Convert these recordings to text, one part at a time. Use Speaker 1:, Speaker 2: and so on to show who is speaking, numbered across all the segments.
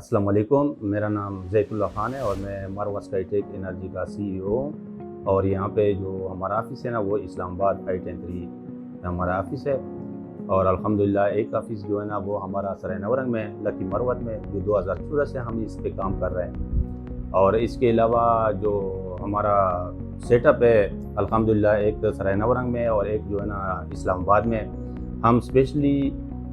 Speaker 1: अस्सलाम वालेकुम, मेरा नाम ज़ैतुल्लाह ख़ान है और मैं मरवा स्काईटेक एनर्जी का CEO हूँ। और यहाँ पे जो हमारा ऑफ़िस है ना वो इस्लामाबाद I-10 हमारा ऑफ़िस है। और अल्हम्दुलिल्लाह एक ऑफ़िस जो है ना वो हमारा सराय नवरंग में लकी मरवत में, जो 2014 से हम इस पे काम कर रहे हैं। और इसके अलावा जो हमारा सेटअप है अल्हम्दुलिल्लाह एक सराय नवरंग में और एक जो है ना इस्लामाबाद में। हम स्पेशली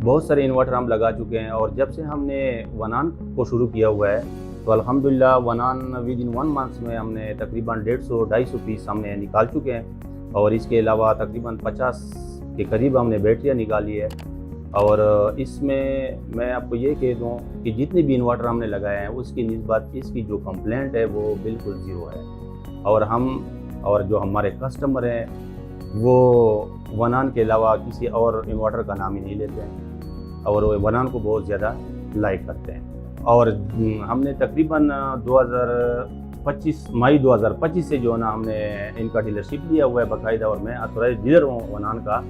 Speaker 1: बहुत सारे इन्वर्टर हम लगा चुके हैं और जब से हमने वनान को शुरू किया हुआ है तो अल्हम्दुलिल्लाह वनान विद इन 1 मंथ में हमने तकरीबन 150-250 पीस हमने निकाल चुके हैं। और इसके अलावा तकरीबन 50 के करीब हमने बैटरियाँ निकाली है। और इसमें मैं आपको ये कह दूँ कि जितने भी इन्वर्टर हमने लगाए हैं उसकी निस्बत इसकी जो कंप्लेंट है वो बिल्कुल ज़ीरो है। और हम और जो हमारे कस्टमर हैं वो वनान के अलावा किसी और इन्वर्टर का नाम ही नहीं लेते हैं और वो वनान को बहुत ज़्यादा लाइक करते हैं। और हमने तकरीबन 2025 मई 2025 से जो है ना हमने इनका डीलरशिप लिया हुआ है बाकायदा, और मैं ऑथराइज्ड डीलर हूँ वनान का।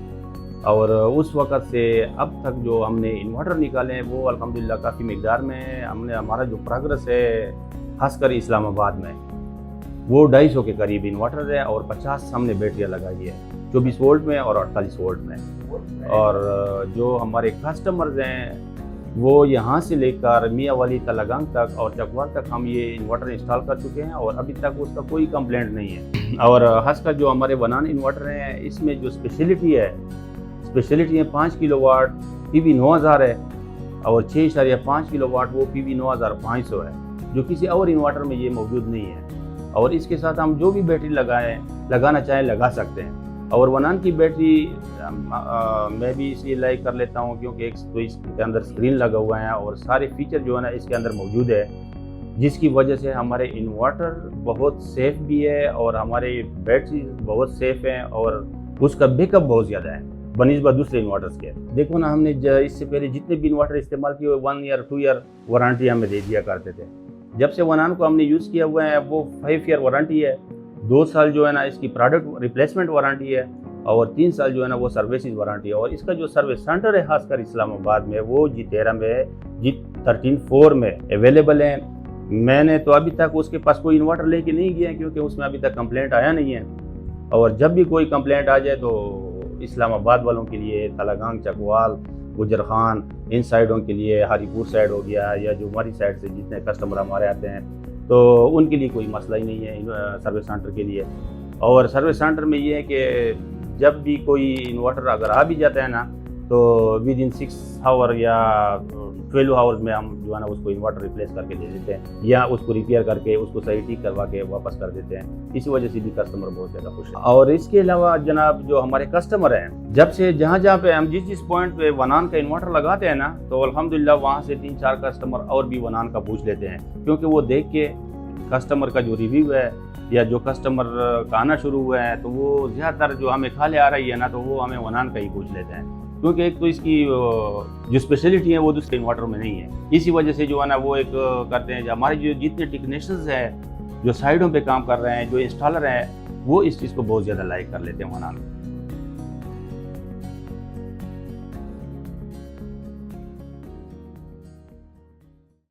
Speaker 1: और उस वक़्त से अब तक जो हमने इन्वर्टर निकाले हैं वो अल्हम्दुलिल्लाह काफ़ी मकदार में हमने, हमारा जो प्रोग्रेस है खासकर इस्लामाबाद में वो 250 के करीब इन्वर्टर है और 50 हमने बैटरियाँ लगाई है 24 वोल्ट में और 48 वोल्ट में। और जो हमारे कस्टमर्स हैं वो यहाँ से लेकर मियाँ वाली तलगंग तक और चकवाल तक हम ये इन्वर्टर इंस्टॉल कर चुके हैं और अभी तक उसका कोई कंप्लेंट नहीं है। और खासकर जो हमारे वनान इन्वर्टर हैं इसमें जो स्पेशलिटी है 5 किलोवाट PV 9000 है और 6.5 किलोवाट वो PV 9500 है, जो किसी और इन्वर्टर में ये मौजूद नहीं है। और इसके साथ हम जो भी बैटरी लगाना चाहें लगा सकते हैं। और वनान की बैटरी मैं भी इसलिए लाइक कर लेता हूँ क्योंकि एक तो इसके अंदर स्क्रीन लगा हुआ है और सारे फीचर जो है ना इसके अंदर मौजूद है, जिसकी वजह से हमारे इन्वर्टर बहुत सेफ़ भी है और हमारे बैटरी बहुत सेफ़ हैं और उसका बैकअप बहुत ज़्यादा है बनिस्बत दूसरे इन्वर्टर्स के। देखो ना, हमने इससे पहले जितने भी इन्वर्टर इस्तेमाल किए 1 ईयर 2 ईयर वारंटी हमें दे दिया करते थे। जब से वनान को हमने यूज़ किया हुआ है वो 5 ईयर वारंटी है, 2 साल जो है ना इसकी प्रोडक्ट रिप्लेसमेंट वारंटी है और 3 साल जो है ना वो सर्विसेज वारंटी है। और इसका जो सर्विस सेंटर है खासकर इस्लामाबाद में वो G13 में है, G13-4 में अवेलेबल है। मैंने तो अभी तक उसके पास कोई इन्वर्टर लेके नहीं गया क्योंकि उसमें अभी तक कंप्लेंट आया नहीं है। और जब भी कोई कंप्लेंट आ जाए तो इस्लामाबाद वालों के लिए तलगंग, चकवाल, गुजर खान, इन साइडों के लिए हाजीपुर साइड हो गया या जो हमारी साइड से जितने कस्टमर हमारे आते हैं तो उनके लिए कोई मसला ही नहीं है सर्विस सेंटर के लिए। और सर्विस सेंटर में ये है कि जब भी कोई इन्वर्टर अगर आ भी जाता है ना तो विद इन 6 आवर या 12 आवर्स में हम जो है ना उसको इन्वर्टर रिप्लेस करके दे देते हैं या उसको रिपेयर करके उसको सही ठीक करवा के वापस कर देते हैं। इसी वजह से भी कस्टमर बहुत ज़्यादा खुश है। और इसके अलावा जनाब जो हमारे कस्टमर हैं जब से जहाँ पे हम जिस पॉइंट पे वनान का इन्वर्टर लगाते हैं ना तो अल्हम्दुलिल्लाह वहाँ से 3-4 कस्टमर और भी वनान का पूछ लेते हैं, क्योंकि वो देख के कस्टमर का जो रिव्यू है या जो कस्टमर का आना शुरू हुआ है तो वो ज़्यादातर जो हमें खाले आ रही है ना तो वो हमें वनान का ही पूछ लेते हैं, क्योंकि एक तो इसकी जो स्पेशलिटी है वो दूसरे इन्वर्टर में नहीं है। इसी वजह से जो है ना वो एक करते हैं। हमारे जो जितने टेक्नीशियंस हैं जो साइडों पे काम कर रहे हैं, जो इंस्टॉलर हैं, वो इस चीज़ को बहुत ज़्यादा लाइक कर लेते हैं वनान।